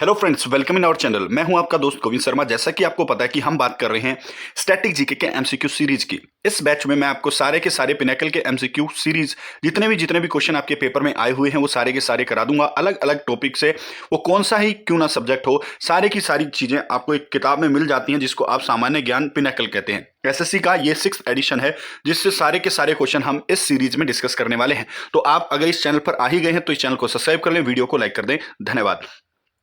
Hello friends, welcome in our channel. मैं हूं आपका दोस्त गोविंद शर्मा। जैसा कि आपको पता है कि हम बात कर रहे हैं स्टैटिक जीके के एमसीक्यू सीरीज की। इस बैच में मैं आपको सारे के सारे पिनेकल के एमसीक्यू सीरीज जितने भी क्वेश्चन आपके पेपर में आए हुए हैं वो सारे के सारे करा दूंगा, अलग अलग टॉपिक से। वो कौन सा ही क्यों ना सब्जेक्ट हो, सारे की सारी चीजें आपको एक किताब में मिल जाती हैं, जिसको आप सामान्य ज्ञान पिनेकल कहते हैं। एसएससी का ये 6th एडिशन है, जिससे सारे के सारे क्वेश्चन हम इस सीरीज में डिस्कस करने वाले हैं। तो आप अगर इस चैनल पर आ ही गए हैं तो इस चैनल को सब्सक्राइब कर लें, वीडियो को लाइक कर दें। धन्यवाद।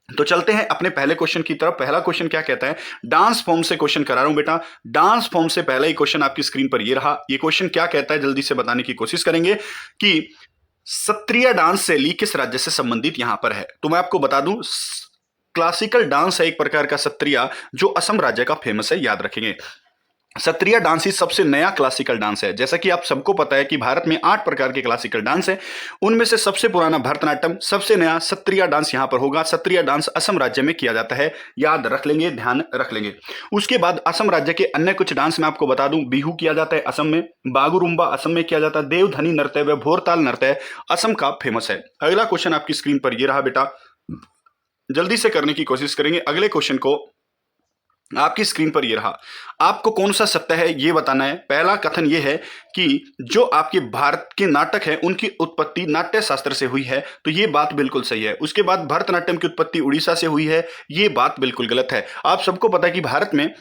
तो चलते हैं अपने पहले क्वेश्चन की तरफ। पहला क्वेश्चन क्या कहता है, डांस फॉर्म से क्वेश्चन करा रहा हूं बेटा। डांस फॉर्म से पहला ही क्वेश्चन आपकी स्क्रीन पर ये रहा। ये क्वेश्चन क्या कहता है, जल्दी से बताने की कोशिश करेंगे कि सत्रिया डांस शैली किस राज्य से संबंधित यहां पर है। तो मैं आपको बता दूं, क्लासिकल डांस है एक प्रकार का सत्रिया, जो असम राज्य का फेमस है, याद रखेंगे। सत्रिया डांस ही सबसे नया क्लासिकल डांस है। जैसा कि आप सबको पता है कि भारत में 8 प्रकार के क्लासिकल डांस है, उनमें से सबसे पुराना भरतनाट्यम, सबसे नया सत्रिया डांस यहां पर होगा। सत्रिया डांस असम राज्य में किया जाता है, याद रख लेंगे, ध्यान रख लेंगे। उसके बाद असम राज्य के अन्य कुछ डांस मैं आपको बता दूं। बिहू किया जाता है असम में, बागुरुम्बा असम में किया जाता है, देवधनी नृत्य व भोरताल नृत्य असम का फेमस है। अगला क्वेश्चन आपकी स्क्रीन पर यह रहा बेटा, जल्दी से करने की कोशिश करेंगे। अगले क्वेश्चन को आपकी स्क्रीन पर ये रहा। आपको कौन सा सत्य है ये बताना है। पहला कथन ये है कि जो आपके भारत के नाटक है उनकी उत्पत्ति नाट्य शास्त्र से हुई है, तो ये बात बिल्कुल सही है। उसके बाद भरतनाट्यम की उत्पत्ति उड़ीसा से हुई है, ये बात बिल्कुल गलत है। आप सबको पता है कि भारत में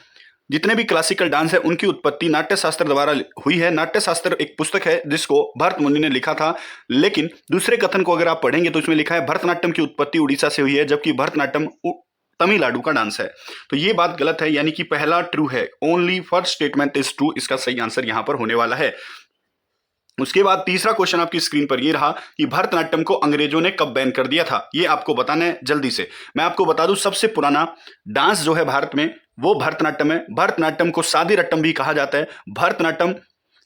जितने भी क्लासिकल डांस है उनकी उत्पत्ति नाट्य शास्त्र द्वारा हुई है। नाट्य शास्त्र एक पुस्तक है जिसको भरत मुनि ने लिखा था, लेकिन दूसरे कथन को अगर आप पढ़ेंगे तो इसमें लिखा है भरतनाट्यम की उत्पत्ति उड़ीसा से हुई है, जबकि भरतनाट्यम तमिलनाडु का डांस है। तो ये बात गलत है, यानी कि पहला ट्रू है। Only first statement is true, इसका सही आंसर यहां पर होने वाला है। उसके बाद तीसरा क्वेश्चन आपकी स्क्रीन पर ये रहा कि भरतनाट्यम को अंग्रेजों ने कब बैन कर दिया था, ये आपको बताना है जल्दी से। मैं आपको बता दूं, सबसे पुराना डांस जो है भारत में वो भरतनाट्यम है। भरतनाट्यम को सादीरट्टम भी कहा जाता है। भरतनाट्यम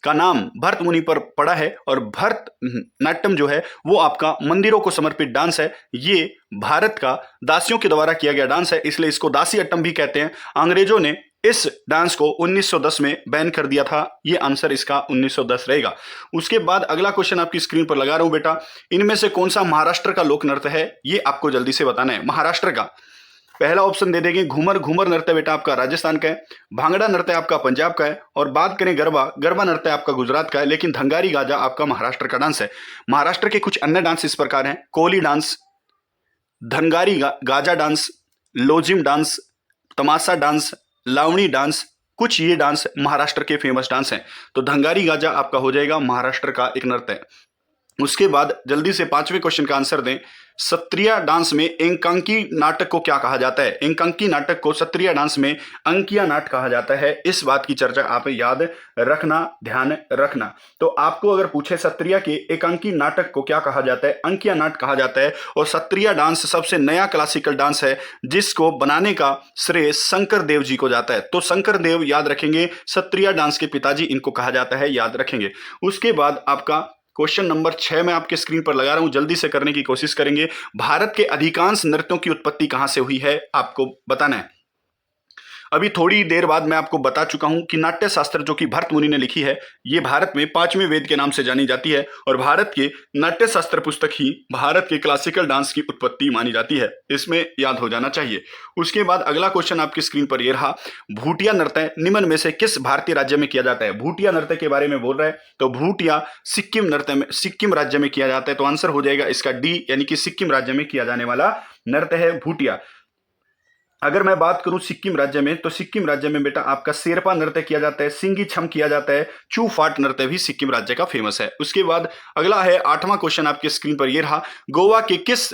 का नाम भरत मुनि पर पड़ा है, और भरतनाट्यम जो है वो आपका मंदिरों को समर्पित डांस है। ये भारत का दासियों के द्वारा किया गया डांस है, इसलिए इसको दासी अट्टम भी कहते हैं। अंग्रेजों ने इस डांस को 1910 में बैन कर दिया था। ये आंसर इसका 1910 रहेगा। उसके बाद अगला क्वेश्चन आपकी स्क्रीन पर लगा रहा हूं बेटा, इनमें से कौन सा महाराष्ट्र का लोक नृत्य है, ये आपको जल्दी से बताना है। महाराष्ट्र का पहला ऑप्शन दे देंगे घूमर। घूमर नृत्य बेटा आपका राजस्थान का है। भांगड़ा नृत्य आपका पंजाब का है। और बात करें गरबा, गरबा नृत्य आपका गुजरात का है, लेकिन धंगारी गाजा आपका महाराष्ट्र का डांस है। महाराष्ट्र के कुछ अन्य डांस इस प्रकार हैं, Koli dance, Dhangari Gaja dance, Lezim dance, Tamasha dance, Lavani dance. कुछ ये डांस महाराष्ट्र के फेमस डांस हैं। तो धंगारी गाजा आपका हो जाएगा महाराष्ट्र का एक नृत्य है। उसके बाद जल्दी से 5वें क्वेश्चन का आंसर दें। सत्रिया डांस में एकांकी नाटक को क्या कहा जाता है। एकांकी नाटक को सत्रिया डांस में अंकिया नाट कहा जाता है। इस बात की चर्चा आप याद रखना, ध्यान रखना। तो आपको अगर पूछे सत्रिया के एकांकी नाटक को क्या कहा जाता है, अंकिया नाट कहा जाता है। और सत्रिया डांस सबसे नया क्लासिकल डांस है, जिसको बनाने का श्रेय शंकर देव जी को जाता है। तो शंकर देव याद रखेंगे, सत्रिया डांस के पिताजी इनको कहा जाता है, याद रखेंगे। उसके बाद आपका क्वेश्चन नंबर 6 मैं आपके स्क्रीन पर लगा रहा हूं, जल्दी से करने की कोशिश करेंगे। भारत के अधिकांश नृत्यों की उत्पत्ति कहां से हुई है, आपको बताना है। अभी थोड़ी देर बाद मैं आपको बता चुका हूं कि नाट्य शास्त्र जो कि भरत मुनि ने लिखी है, ये भारत में 5वें वेद के नाम से जानी जाती है। और भारत के नाट्य शास्त्र पुस्तक ही भारत के क्लासिकल डांस की उत्पत्ति मानी जाती है, इसमें याद हो जाना चाहिए। उसके बाद अगला क्वेश्चन आपकी स्क्रीन पर यह रहा, भूटिया नृत्य निम्न में से किस भारतीय राज्य में किया जाता है। भूटिया नृत्य के बारे में बोल रहा है, तो भूटिया सिक्किम नृत्य में, सिक्किम राज्य में किया जाता है। तो आंसर हो जाएगा इसका डी, यानी कि सिक्किम राज्य में किया जाने वाला नृत्य है भूटिया। अगर मैं बात करूं सिक्किम राज्य में, तो सिक्किम राज्य में बेटा आपका शेरपा नृत्य किया जाता है, सिंगी छम किया जाता है, चू फाट नृत्य भी सिक्किम राज्य का फेमस है। उसके बाद अगला है 8वां क्वेश्चन आपके स्क्रीन पर यह रहा, गोवा के किस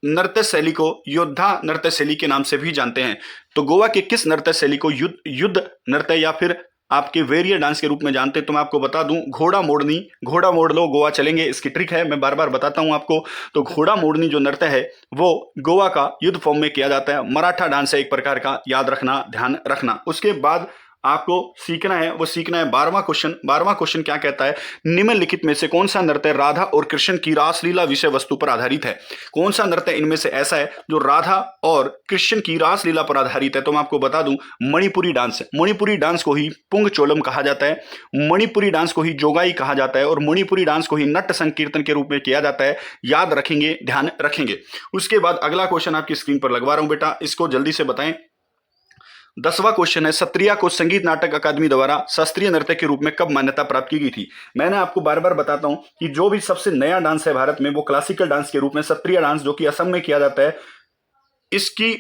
नृत्य शैली को योद्धा नृत्य शैली के नाम से भी जानते हैं। तो गोवा के किस नृत्य शैली को युद्ध नृत्य या फिर आपके वेरियर डांस के रूप में जानते हैं। तो मैं आपको बता दूं, घोड़ा मोड़नी, घोड़ा मोड़ लो गोवा चलेंगे, इसकी ट्रिक है, मैं बार बार बताता हूं आपको। तो घोड़ा मोड़नी जो नृत्य है वो गोवा का युद्ध फॉर्म में किया जाता है। मराठा डांस है एक प्रकार का, याद रखना, ध्यान रखना। उसके बाद आपको सीखना है वो सीखना है 12वां क्वेश्चन। 12वां क्वेश्चन क्या कहता है, निम्नलिखित में से कौन सा नृत्य राधा और कृष्ण की रासलीला विषय वस्तु पर आधारित है। कौन सा नृत्य इनमें से ऐसा है जो राधा और कृष्ण की रासलीला पर आधारित है। तो मैं आपको बता दूं, मणिपुरी डांस। मणिपुरी डांस को ही पुंग चोलम कहा जाता है, मणिपुरी डांस को ही जोगाई कहा जाता है और मणिपुरी डांस को ही नट संकीर्तन के रूप में किया जाता है। याद रखेंगे, ध्यान रखेंगे। उसके बाद अगला क्वेश्चन आपकी स्क्रीन पर लगवा रहा हूं बेटा, इसको जल्दी से बताएं। 10वां क्वेश्चन है, सत्रिया को संगीत नाटक अकादमी द्वारा शास्त्रीय नृत्य के रूप में कब मान्यता प्राप्त की गई थी। मैंने आपको बार बार बताता हूं कि जो भी सबसे नया डांस है भारत में वो क्लासिकल डांस के रूप में सत्रिया डांस जो कि असम में किया जाता है, इसकी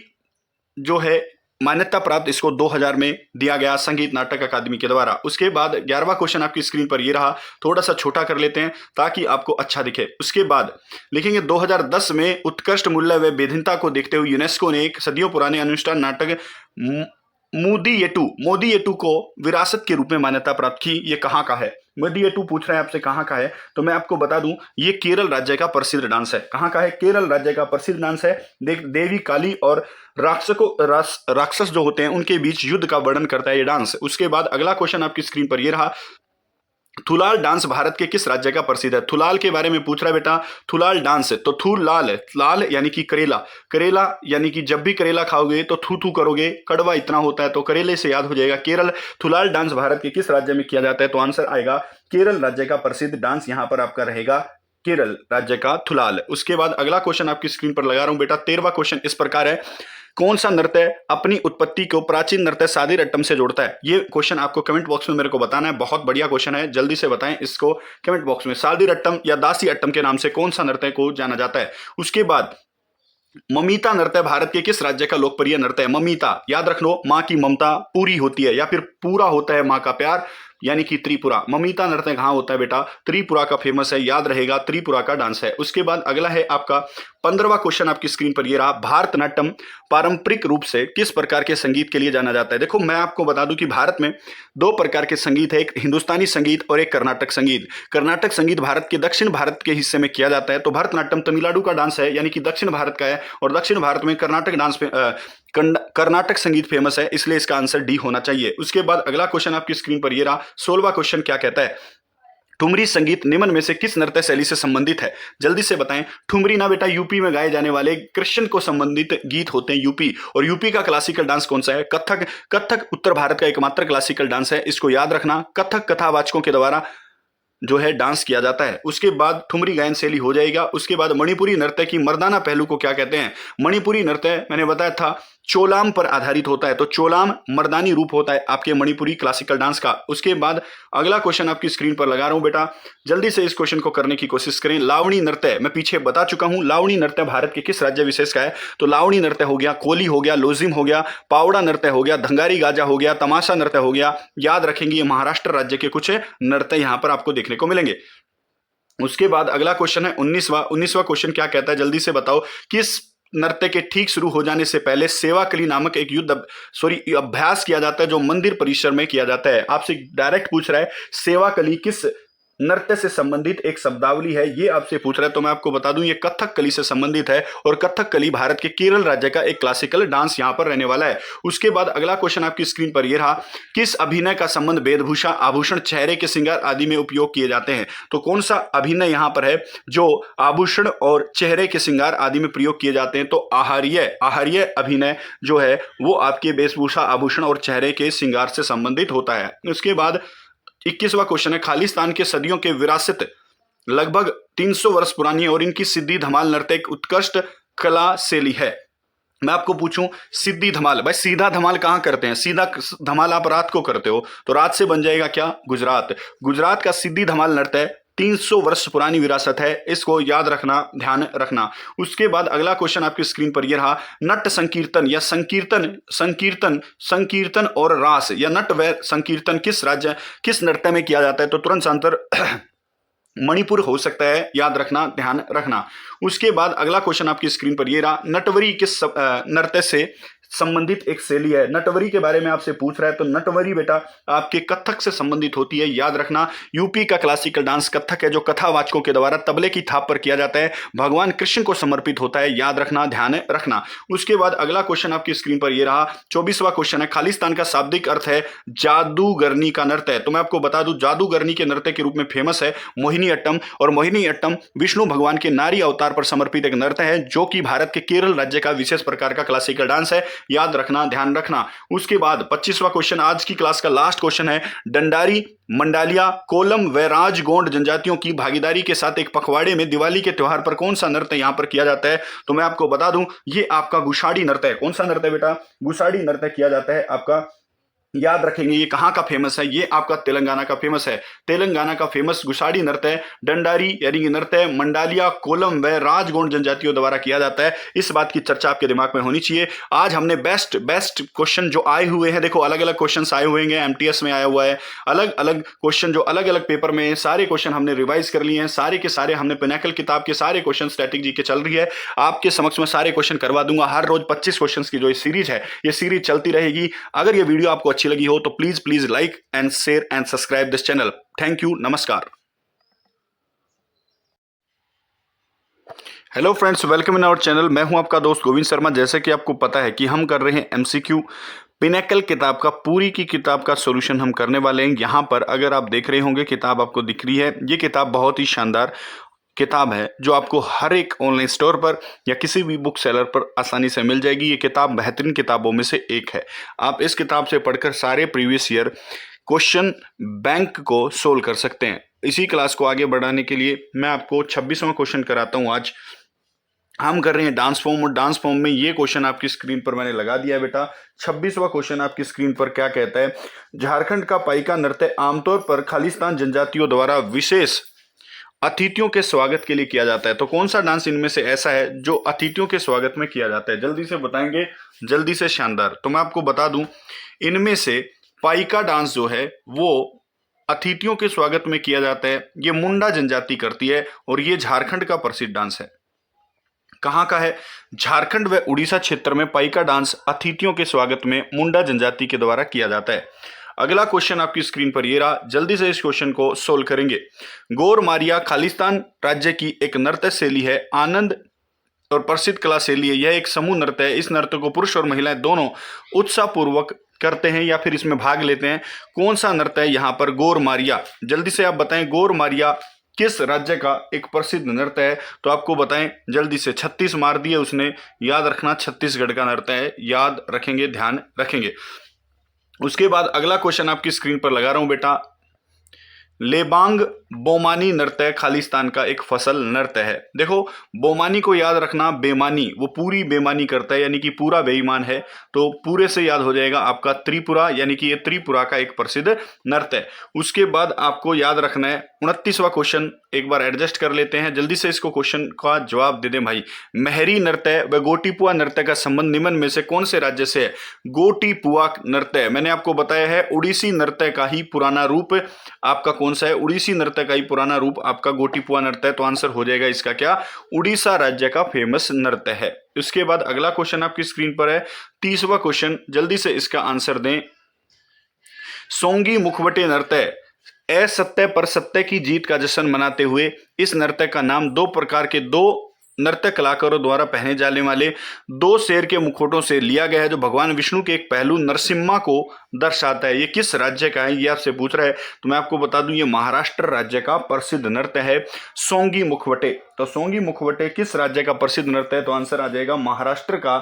जो है मान्यता प्राप्त इसको 2000 में दिया गया संगीत नाटक अकादमी के द्वारा। उसके बाद 11वां क्वेश्चन आपकी स्क्रीन पर ये रहा, थोड़ा सा छोटा कर लेते हैं ताकि आपको अच्छा दिखे। उसके बाद लिखेंगे 2010 में उत्कृष्ट मूल्य व विभिन्नता को देखते हुए यूनेस्को ने एक सदियों पुराने अनुष्ठान नाटक मोदी येटू को विरासत के रूप में मान्यता प्राप्त की। ये कहाँ का है, मोदी येटू पूछ रहे हैं आपसे कहाँ का है, तो मैं आपको बता दूं ये केरल राज्य का प्रसिद्ध डांस है। कहाँ का है, केरल राज्य का प्रसिद्ध डांस है। देवी काली और राक्षस जो होते हैं उनके बीच युद्ध का वर्णन करता है ये डांस। उसके बाद अगला क्वेश्चन आपकी स्क्रीन पर ये रहा, थुलाल डांस भारत के किस राज्य का प्रसिद्ध है। थुलाल के बारे में पूछ रहा है बेटा, थुलाल डांस है तो थुलाल, लाल यानी कि करेला, करेला यानी कि जब भी करेला खाओगे तो थू थू करोगे, कड़वा इतना होता है तो करेले से याद हो जाएगा केरल। थुलाल डांस भारत के किस राज्य में किया जाता है, तो आंसर आएगा केरल राज्य का प्रसिद्ध डांस यहां पर आपका रहेगा केरल राज्य का थुलाल। उसके बाद अगला क्वेश्चन आपकी स्क्रीन पर लगा रहा हूं बेटा, 13वां क्वेश्चन इस प्रकार है, कौन सा नृत्य अपनी उत्पत्ति को प्राचीन नृत्य सादीरट्टम से जोड़ता है। ये क्वेश्चन आपको कमेंट बॉक्स में मेरे को बताना है, बहुत बढ़िया क्वेश्चन है, जल्दी से बताएं इसको कमेंट बॉक्स में। सादीरट्टम या दासी अट्टम के नाम से कौन सा नृत्य को जाना जाता है। उसके बाद ममिता नृत्य भारत के किस राज्य का लोकप्रिय नृत्य है। ममिता याद रख लो, माँ की ममता पूरी होती है या फिर पूरा होता है माँ का प्यार, यानी कि त्रिपुरा। ममिता नृत्य कहाँ होता है बेटा, त्रिपुरा का फेमस है, याद रहेगा त्रिपुरा का डांस है। उसके बाद अगला है आपका 15वां क्वेश्चन आपकी स्क्रीन पर ये रहा, भारतनाट्यम पारंपरिक रूप से किस प्रकार के संगीत के लिए जाना जाता है। देखो मैं आपको बता दूं कि भारत में 2 प्रकार के संगीत है, एक हिंदुस्तानी संगीत और एक कर्नाटक संगीत। कर्नाटक संगीत भारत के दक्षिण भारत के हिस्से में किया जाता है, तो भारतनाट्यम तमिलनाडु का डांस है यानी कि दक्षिण भारत का है, और दक्षिण भारत में कर्नाटक डांस कर्नाटक संगीत फेमस है, इसलिए इसका आंसर डी होना चाहिए। उसके बाद अगला क्वेश्चन आपकी स्क्रीन पर ये रहा, 16वां क्वेश्चन क्या कहता है, ठुमरी संगीत निम्न में से किस नृत्य शैली से संबंधित है। जल्दी से बताएं। ठुमरी ना बेटा यूपी में गाए जाने वाले कृष्ण को संबंधित गीत होते हैं यूपी, और यूपी का क्लासिकल डांस कौन सा है, कथक। कथक उत्तर भारत का एकमात्र क्लासिकल डांस है, इसको याद रखना। कथक कथावाचकों के द्वारा जो है डांस किया जाता है। उसके बाद ठुमरी गायन शैली हो जाएगा। उसके बाद मणिपुरी नृत्य की मर्दाना पहलू को क्या कहते हैं। मणिपुरी नृत्य मैंने बताया था चोलाम पर आधारित होता है, तो चोलाम मर्दानी रूप होता है आपके मणिपुरी क्लासिकल डांस का। उसके बाद अगला क्वेश्चन आपकी स्क्रीन पर लगा रहा हूं बेटा, जल्दी से इस क्वेश्चन को करने की कोशिश करें। लावणी नृत्य मैं पीछे बता चुका हूं, लावणी नृत्य भारत के किस राज्य विशेष का है, तो लावणी नृत्य हो गया, कोली हो गया, लोजिम हो गया, पावड़ा नृत्य हो गया, धंगारी गाजा हो गया, तमाशा नृत्य हो गया। याद रखेंगे ये महाराष्ट्र राज्य के कुछ नृत्य यहां पर आपको देखने को मिलेंगे। उसके बाद अगला क्वेश्चन है 19वां क्वेश्चन क्या कहता है, जल्दी से बताओ। किस नृत्य के ठीक शुरू हो जाने से पहले सेवाकली नामक एक अभ्यास किया जाता है जो मंदिर परिसर में किया जाता है। आपसे डायरेक्ट पूछ रहा है सेवाकली किस नृत्य से संबंधित एक शब्दावली है, ये आपसे पूछ रहा है, तो मैं आपको बता दूं ये कथक कली से संबंधित है, और कथक कली भारत के केरल राज्य का एक क्लासिकल डांस यहां पर रहने वाला है। उसके बाद अगला क्वेश्चन आपकी स्क्रीन पर यह रहा, किस अभिनय का संबंध वेशभूषा, आभूषण, चेहरे के श्रृंगार आदि में उपयोग किए जाते हैं। तो कौन सा अभिनय यहां पर है जो आभूषण और चेहरे के श्रृंगार आदि में प्रयोग किए जाते हैं, तो आहार्य अभिनय जो है वो आपके वेशभूषा, आभूषण और चेहरे के श्रृंगार से संबंधित होता है। उसके बाद 21वां क्वेश्चन है, खालिस्तान के सदियों के विरासत लगभग 300 वर्ष पुरानी है और इनकी सिद्धि धमाल नृत्य एक उत्कृष्ट कला शैली है। मैं आपको पूछूं सिद्धि धमाल, भाई सीधा धमाल कहां करते हैं, सीधा धमाल आप रात को करते हो, तो रात से बन जाएगा क्या, गुजरात। गुजरात का सिद्धि धमाल नृत्य 300 वर्ष पुरानी विरासत है, इसको याद रखना, ध्यान रखना। उसके बाद अगला क्वेश्चन आपकी स्क्रीन पर यह रहा, नट संकीर्तन या संकीर्तन और रास या नट व संकीर्तन किस नृत्य में किया जाता है, तो तुरंत आंसर मणिपुर हो सकता है, याद रखना, ध्यान रखना। उसके बाद अगला क्वेश्चन आपकी स्क्रीन पर यह रहा, नटवरी किस नृत्य से संबंधित एक शैली है। नटवरी के बारे में आपसे पूछ रहा है तो नटवरी बेटा आपके कथक से संबंधित होती है, याद रखना। यूपी का क्लासिकल डांस कथक है जो कथावाचकों के द्वारा तबले की थाप पर किया जाता है, भगवान कृष्ण को समर्पित होता है, याद रखना, ध्यान रखना। उसके बाद अगला क्वेश्चन आपकी स्क्रीन पर ये रहा, 24वां क्वेश्चन है, खालिस्तान का शाब्दिक अर्थ है जादूगरनी का नृत्य है। तो मैं आपको बता दूं जादूगरनी के नृत्य के रूप में फेमस है मोहिनी अट्टम, और मोहिनी अट्टम विष्णु भगवान के नारी अवतार पर समर्पित एक नृत्य है जो कि भारत के केरल राज्य का विशेष प्रकार का क्लासिकल डांस है, याद रखना, ध्यान रखना। उसके बाद 25वां क्वेश्चन आज की क्लास का लास्ट क्वेश्चन है, डंडारी, मंडालिया, कोलम व राजगोंड जनजातियों की भागीदारी के साथ एक पखवाड़े में दिवाली के त्योहार पर कौन सा नृत्य यहां पर किया जाता है? तो मैं आपको बता दूं ये आपका गुशाड़ी नृत्य है। कौन सा नृत्य बेटा? गुशाड़ी नृत्य किया जाता है आपका, याद रखेंगे। ये कहां का फेमस है? ये आपका तेलंगाना का फेमस है। तेलंगाना का फेमस गुशाड़ी नृत्य है। डंडारी यानी कि नृत्य मंडालिया, कोलम व राजगोंड जनजातियों द्वारा किया जाता है। इस बात की चर्चा आपके दिमाग में होनी चाहिए। आज हमने बेस्ट क्वेश्चन जो आए हुए हैं, देखो अलग अलग क्वेश्चन आए हुए हैं, एमटीएस में आया हुआ है, अलग अलग क्वेश्चन जो अलग अलग पेपर में, सारे क्वेश्चन हमने रिवाइज कर लिए हैं, सारे के सारे हमने पिनाकल किताब के सारे क्वेश्चन स्टैटिक जी के चल रही है, आपके समक्ष में सारे क्वेश्चन करवा दूंगा। हर रोज 25 क्वेश्चन की जो ये सीरीज है, ये सीरीज चलती रहेगी। अगर ये वीडियो आपको अच्छी लगी हो तो please like and share and subscribe this channel. Thank you, नमस्कार। Hello friends, welcome in our channel. मैं हूं आपका दोस्त गोविंद शर्मा। जैसे कि आपको पता है कि हम कर रहे हैं एमसीक्यू पिनाकल किताब का, पूरी की किताब का सॉल्यूशन हम करने वाले हैं। यहां पर अगर आप देख रहे होंगे किताब आपको दिख रही है, ये किताब बहुत ही शानदार किताब है जो आपको हर एक ऑनलाइन स्टोर पर या किसी भी बुक सेलर पर आसानी से मिल जाएगी। ये किताब बेहतरीन किताबों में से एक है। आप इस किताब से पढ़कर सारे प्रीवियस ईयर क्वेश्चन बैंक को सोल्व कर सकते हैं। इसी क्लास को आगे बढ़ाने के लिए मैं आपको 26वां क्वेश्चन कराता हूं। आज हम कर रहे हैं डांस फॉर्म, और डांस फॉर्म में ये क्वेश्चन आपकी स्क्रीन पर मैंने लगा दिया है बेटा। 26वां क्वेश्चन आपकी स्क्रीन पर क्या कहता है? झारखंड का पाइका नृत्य आमतौर पर खालिस्तान जनजातियों द्वारा विशेष अतिथियों के स्वागत के लिए किया जाता है। तो कौन सा डांस इनमें से ऐसा है जो अतिथियों के स्वागत में किया जाता है? जल्दी से बताएंगे, जल्दी से, शानदार। तो मैं आपको बता दूं इनमें से पाइका डांस जो है वो अतिथियों के स्वागत में किया जाता है। ये मुंडा जनजाति करती है और ये झारखंड का प्रसिद्ध डांस है। कहाँ का है? झारखंड व उड़ीसा क्षेत्र में पाइका डांस अतिथियों के स्वागत में मुंडा जनजाति के द्वारा किया जाता है। अगला क्वेश्चन आपकी स्क्रीन पर ये रहा, जल्दी से इस क्वेश्चन को सोल्व करेंगे। गोर मारिया खालिस्तान राज्य की एक नृत्य शैली है, आनंद और प्रसिद्ध कला शैली है। यह एक समूह नृत्य है। इस नृत्य को पुरुष और महिलाएं दोनों उत्साहपूर्वक करते हैं या फिर इसमें भाग लेते हैं। कौन सा नृत्य है यहाँ पर? गोर मारिया। जल्दी से आप बताएं, गोर मारिया किस राज्य का एक प्रसिद्ध नृत्य है? तो आपको बताएं जल्दी से। 36 मार दिए उसने, याद रखना, छत्तीसगढ़ का नृत्य है, याद रखेंगे, ध्यान रखेंगे। उसके बाद अगला क्वेश्चन आपकी स्क्रीन पर लगा रहा हूं बेटा। लेबांग बोमानी नृत्य खालिस्तान का एक फसल नृत्य है। देखो बोमानी को याद रखना, बेमानी, वो पूरी बेमानी करता है यानी कि पूरा बेईमान है। तो पूरे से याद हो जाएगा आपका त्रिपुरा, यानी कि ये त्रिपुरा का एक प्रसिद्ध नृत्य है। उसके बाद आपको याद रखना है 29वां क्वेश्चन, एक बार एडजस्ट कर लेते हैं, जल्दी से इसको क्वेश्चन का जवाब दे दें भाई। मेहरी नृत्य व गोटीपुआ नृत्य का संबंध निम्न में से कौन से राज्य से है? गोटीपुआ नृत्य मैंने आपको बताया है उड़ीसी नृत्य का ही पुराना रूप आपका कौन सा है? उड़ीसी नृत्य का ही पुराना रूप आपका गोटीपुआ नृत्य है। तो आंसर हो जाएगा इसका क्या? उड़ीसा राज्य का फेमस नृत्य है। उसके बाद अगला क्वेश्चन आपकी स्क्रीन पर है 30वां क्वेश्चन, जल्दी से इसका आंसर दें। सोंगी मुखवटे नृत्य असत्य पर सत्य की जीत का जश्न मनाते हुए इस नृत्य का नाम दो प्रकार के दो नृत्य कलाकारों द्वारा पहने जाने वाले दो शेर के मुखौटों से लिया गया है, जो भगवान विष्णु के एक पहलू नरसिम्हा को दर्शाता है। ये किस राज्य का है? ये आपसे पूछ रहा है। तो मैं आपको बता दूं ये महाराष्ट्र राज्य का प्रसिद्ध नृत्य है, सोंगी मुखवटे। तो सोंगी मुखवटे किस राज्य का प्रसिद्ध नृत्य है? तो आंसर आ जाएगा महाराष्ट्र का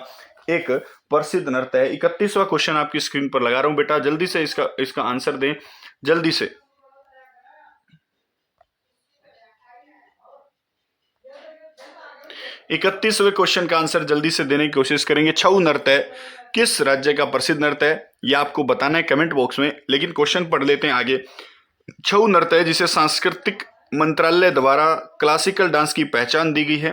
एक प्रसिद्ध नृत्य है। 31वां क्वेश्चन आपकी स्क्रीन पर लगा रहा हूं बेटा, जल्दी से इसका आंसर दें, जल्दी से। 31वें क्वेश्चन का आंसर जल्दी से देने की कोशिश करेंगे। छऊ नृत्य किस राज्य का प्रसिद्ध नृत्य है? यह आपको बताना है कमेंट बॉक्स में, लेकिन क्वेश्चन पढ़ लेते हैं आगे। छऊ नृत्य जिसे सांस्कृतिक मंत्रालय द्वारा क्लासिकल डांस की पहचान दी गई है,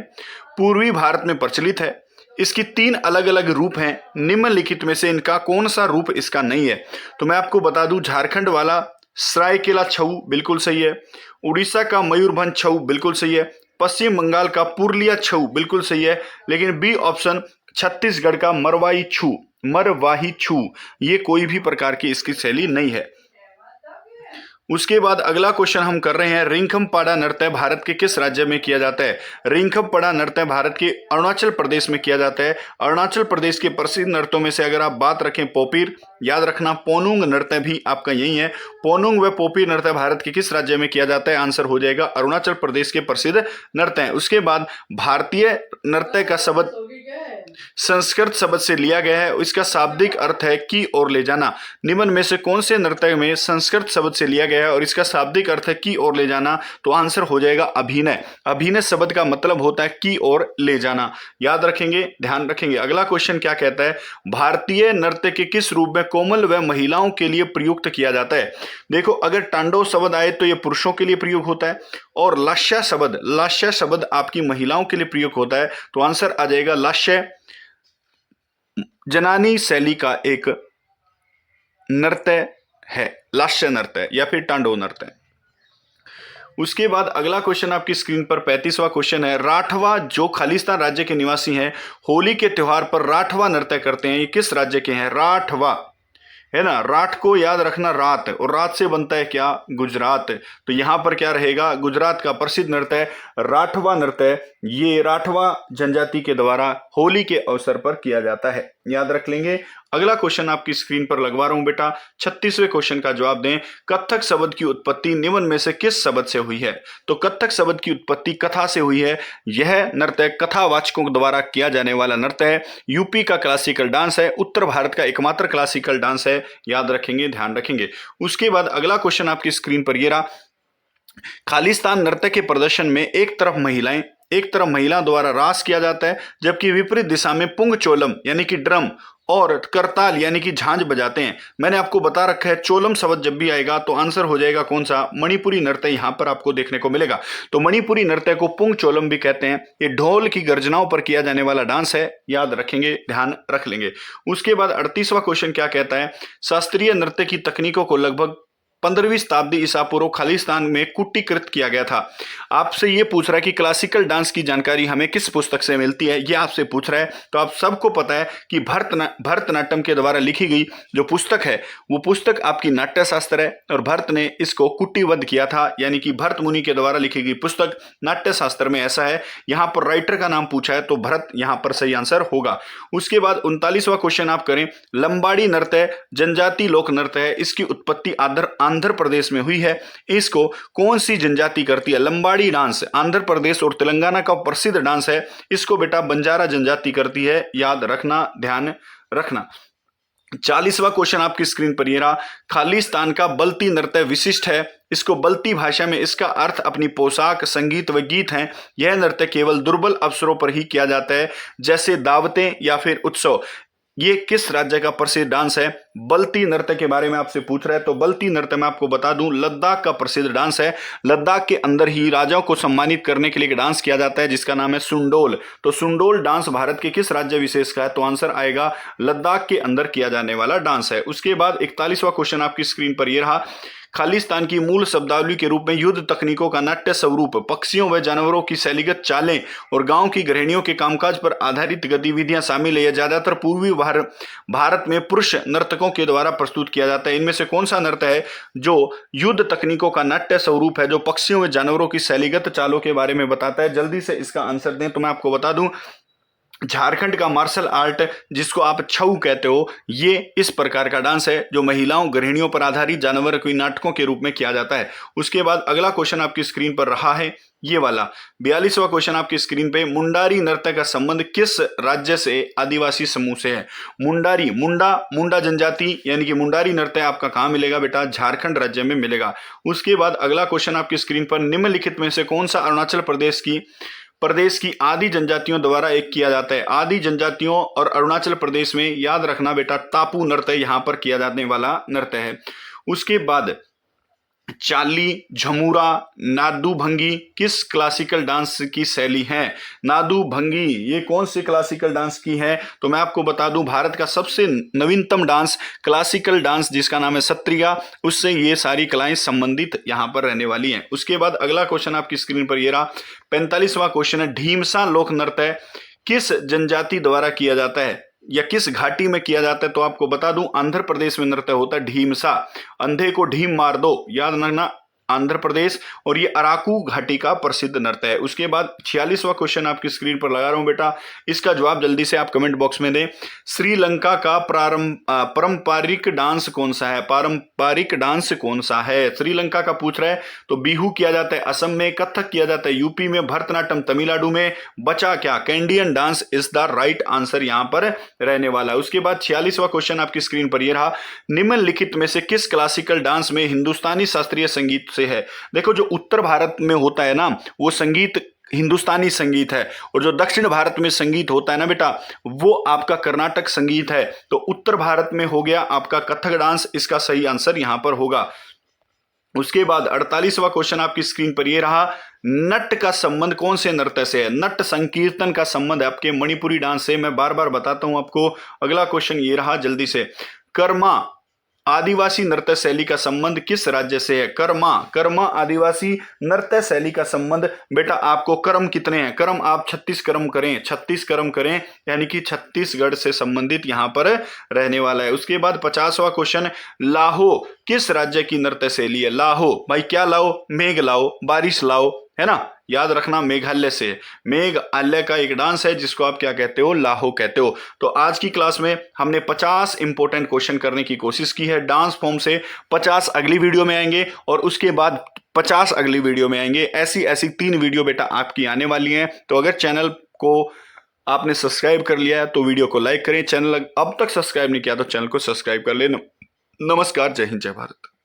पूर्वी भारत में प्रचलित है। इसकी 3 अलग अलग रूप हैं। निम्नलिखित में से इनका कौन सा रूप इसका नहीं है? तो मैं आपको बता दूं झारखंड वाला सरायकेला छऊ बिल्कुल सही है, उड़ीसा का मयूरभंज छऊ बिल्कुल सही है, पश्चिम बंगाल का पुरुलिया छऊ बिल्कुल सही है, लेकिन बी ऑप्शन छत्तीसगढ़ का मरवाही छू, ये कोई भी प्रकार की इसकी शैली नहीं है। उसके बाद अगला क्वेश्चन हम कर रहे हैं, रिंखमपाड़ा नृत्य भारत के किस राज्य में किया जाता है? रिंखमपाड़ा नृत्य भारत के अरुणाचल प्रदेश में किया जाता है। अरुणाचल प्रदेश के प्रसिद्ध नृत्यों में से अगर आप बात रखें पोपीर, याद रखना पोनुंग नृत्य भी आपका यही है। पोनुंग व पोपीर नृत्य भारत के किस राज्य में किया जाता है? आंसर हो जाएगा अरुणाचल प्रदेश के प्रसिद्ध नृत्य है। उसके बाद भारतीय नृत्य का शब्द संस्कृत शब्द से लिया गया है, इसका शाब्दिक अर्थ है की ओर ले जाना। निम्न में से कौन से नृत्य में संस्कृत शब्द से लिया गया है और इसका शाब्दिक अर्थ है की ओर ले जाना? तो आंसर हो जाएगा अभिनय। अभिनय शब्द का मतलब होता है की ओर ले जाना, याद रखेंगे, ध्यान रखेंगे। अगला क्वेश्चन क्या कहता है, भारतीय नृत्य के किस रूप में कोमल व महिलाओं के लिए प्रयुक्त किया जाता है? देखो, अगर तांडव शब्द आए तो यह पुरुषों के लिए प्रयोग होता है और लास्य शब्द आपकी महिलाओं के लिए प्रयोग होता है। तो आंसर आ जाएगा लास्य जनानी शैली का एक नृत्य है, लास्य नृत्य या फिर तांडव नृत्य। उसके बाद अगला क्वेश्चन आपकी स्क्रीन पर 35वां क्वेश्चन है, राठवा जो खालिस्तान राज्य के निवासी हैं होली के त्योहार पर राठवा नृत्य करते हैं, ये किस राज्य के हैं? राठवा है ना, राठ को याद रखना रात, और रात से बनता है क्या? गुजरात। तो यहां पर क्या रहेगा? गुजरात का प्रसिद्ध नृत्य है राठवा नृत्य। ये राठवा जनजाति के द्वारा होली के अवसर पर किया जाता है, याद रख लेंगे। अगला क्वेश्चन आपकी स्क्रीन पर लगवा रहा हूं बेटा, 36वें क्वेश्चन का जवाब दें। कथक शब्द की उत्पत्ति निम्न में से किस शब्द से हुई है? तो कथक शब्द की उत्पत्ति कथा से हुई है। यह नृत्य कथावाचकों द्वारा किया जाने वाला नृत्य है। यूपी का क्लासिकल डांस है, उत्तर भारत का एकमात्र क्लासिकल डांस है, याद रखेंगे, ध्यान रखेंगे। उसके बाद अगला क्वेश्चन आपकी स्क्रीन पर ये रहा, खालिस्तान नृत्य के प्रदर्शन में एक तरफ महिलाओं द्वारा रास किया जाता है, जबकि विपरीत दिशा में पुंग चोलम यानी कि ड्रम और करताल यानी कि झांझ बजाते हैं। मैंने आपको बता रखा है चोलम शब्द जब भी आएगा तो आंसर हो जाएगा कौन सा? मणिपुरी नृत्य यहां पर आपको देखने को मिलेगा। तो मणिपुरी नृत्य को पुंग चोलम भी कहते हैं। ये ढोल की गर्जनाओं पर किया जाने वाला डांस है, याद रखेंगे, ध्यान रख लेंगे। उसके बाद 38वां क्वेश्चन क्या कहता है, शास्त्रीय नृत्य की तकनीकों को लगभग 15वीं शताब्दी ईसा पूर्व खालिस्तान में कुटीकृत किया गया था। आपसे ये पूछ रहा है कि क्लासिकल डांस की जानकारी हमें किस पुस्तक से मिलती है, ये आपसे पूछ रहा है। तो आप सबको पता है कि भरतनाट्यम के द्वारा लिखी गई जो पुस्तक है वो पुस्तक आपकी नाट्य शास्त्र है, और भरत ने इसको कुटीबद्ध किया था, यानी कि भरत मुनि के द्वारा लिखी गई पुस्तक नाट्य शास्त्र में ऐसा है। यहां पर राइटर का नाम पूछा है तो भरत यहां पर सही आंसर होगा। उसके बाद 39वां क्वेश्चन आप करें, लंबाड़ी नृत्य जनजाति लोक नृत्य है, इसकी उत्पत्ति आंध्र प्रदेश में हुई है। इसको कौन सी जनजाति करती है? लंबाड़ी डांस आंध्र प्रदेश और तेलंगाना का प्रसिद्ध डांस है, इसको बेटा बंजारा जनजाति करती है, याद रखना, ध्यान रखना। 40वां क्वेश्चन आपकी स्क्रीन पर ये रहा, खालिस्तान का बल्ती नृत्य विशिष्ट है, इसको बल्ती भाषा में इसका अर्थ अपनी पोशाक, संगीत व गीत हैं। यह नृत्य केवल दुर्बल अवसरों पर ही किया जाता है, जैसे दावतें या फिर उत्सव। ये किस राज्य का प्रसिद्ध डांस है? बल्ती नृत्य के बारे में आपसे पूछ रहा है, तो बल्ती नृत्य मैं आपको बता दूं लद्दाख का प्रसिद्ध डांस है। लद्दाख के अंदर ही राजाओं को सम्मानित करने के लिए एक डांस किया जाता है जिसका नाम है सुंडोल। तो सुंडोल डांस भारत के किस राज्य विशेष का है? तो आंसर आएगा लद्दाख के अंदर किया जाने वाला डांस है। उसके बाद 41वां क्वेश्चन आपकी स्क्रीन पर यह रहा, खालिस्तान की मूल शब्दावली के रूप में युद्ध तकनीकों का नाट्य स्वरूप, पक्षियों व जानवरों की शैलीगत चालें और गांव की गृहिणियों के कामकाज पर आधारित गतिविधियां शामिल है। यह ज्यादातर पूर्वी भारत में पुरुष नर्तकों के द्वारा प्रस्तुत किया जाता है। इनमें से कौन सा नृत्य है जो युद्ध तकनीकों का नाट्य स्वरूप है, जो पक्षियों व जानवरों की शैलीगत चालों के बारे में बताता है? जल्दी से इसका आंसर दें तो मैं आपको बता दूं, झारखंड का मार्शल आर्ट जिसको आप छऊ कहते हो, ये इस प्रकार का डांस है जो महिलाओं गृहिणियों पर आधारित जानवर के नाटकों के रूप में किया जाता है। उसके बाद अगला क्वेश्चन आपकी स्क्रीन पर रहा है ये वाला 42वां क्वेश्चन आपकी स्क्रीन पे, मुंडारी नृत्य का संबंध किस राज्य से आदिवासी समूह से है? मुंडारी, मुंडा जनजाति यानी कि मुंडारी नृत्य आपका कहां मिलेगा बेटा? झारखंड राज्य में मिलेगा। उसके बाद अगला क्वेश्चन आपकी स्क्रीन पर, निम्नलिखित में से कौन सा अरुणाचल प्रदेश की आदि जनजातियों द्वारा एक किया जाता है? आदि जनजातियों और अरुणाचल प्रदेश में याद रखना बेटा तापू नृत्य यहां पर किया जाने वाला नृत्य है। उसके बाद चाली, झमुरा, नादू भंगी किस क्लासिकल डांस की शैली है? नादू भंगी ये कौन सी क्लासिकल डांस की है? तो मैं आपको बता दूं भारत का सबसे नवीनतम डांस क्लासिकल डांस जिसका नाम है सत्रिया, उससे ये सारी कलाएं संबंधित यहां पर रहने वाली हैं। उसके बाद अगला क्वेश्चन आपकी स्क्रीन पर ये रहा 45वां क्वेश्चन है, ढीमसा लोक नृत्य किस जनजाति द्वारा किया जाता है? या किस घाटी में किया जाता है, तो आपको बता दूं आंध्र प्रदेश में नृत्य होता है ढीमसा। अंधे को ढीम मार दो, याद रखना, आंध्र प्रदेश, और ये अराकू घाटी का प्रसिद्ध नृत्य है। उसके बाद 46वां क्वेश्चन आपकी स्क्रीन पर लगा रहा हूं बेटा, इसका जवाब जल्दी से आप कमेंट बॉक्स में दें। श्रीलंका का पारंपरिक डांस कौन सा है? पारंपरिक डांस कौन सा है? श्रीलंका का पूछ रहा है। तो बिहू किया जाता है असम में, कथक किया जाता है यूपी में, भरतनाट्यम तमिलनाडु में, बचा क्या? Canadian dance is the right answer यहां पर रहने वाला है। उसके बाद 46वां क्वेश्चन आपकी स्क्रीन पर यह रहा, निम्नलिखित में से किस क्लासिकल डांस में हिंदुस्तानी शास्त्रीय संगीत से है? देखो, जो उत्तर भारत में होता है ना, वो संगीत हिंदुस्तानी संगीत है, और जो दक्षिण भारत में संगीत होता है ना बेटा, वो आपका कर्नाटक संगीत है। तो उत्तर भारत में हो गया आपका कथक डांस, इसका सही आंसर यहां पर होगा। उसके बाद 48वां क्वेश्चन आपकी स्क्रीन पर यह रहा, नट का संबंध कौन से नृत्य से है? नट संकीर्तन का संबंध आपके मणिपुरी डांस से। मैं बार बार बताता हूं आपको। अगला क्वेश्चन ये रहा, जल्दी से, कर्मा आदिवासी नृत्य शैली का संबंध किस राज्य से है? कर्मा आदिवासी नृत्य शैली का संबंध बेटा, आपको कर्म कितने हैं? कर्म आप 36 कर्म करें, 36 कर्म करें, यानी कि छत्तीसगढ़ से संबंधित यहां पर रहने वाला है। उसके बाद 50वां क्वेश्चन, लाहो किस राज्य की नृत्य शैली है? लाहो भाई क्या लाओ? मेघ लाओ, बारिश लाओ, है ना, याद रखना, मेघालय से। मेघालय का एक डांस है जिसको आप क्या कहते हो? लाहो कहते हो। तो आज की क्लास में हमने 50 इंपॉर्टेंट क्वेश्चन करने की कोशिश की है। डांस फॉर्म से 50 अगली वीडियो में आएंगे, और उसके बाद 50 अगली वीडियो में आएंगे। ऐसी ऐसी 3 वीडियो बेटा आपकी आने वाली हैं। तो अगर चैनल को आपने सब्सक्राइब कर लिया है तो वीडियो को लाइक करें। चैनल अब तक सब्सक्राइब नहीं किया तो चैनल को सब्सक्राइब कर लें। नमस्कार, जय हिंद, जय भारत।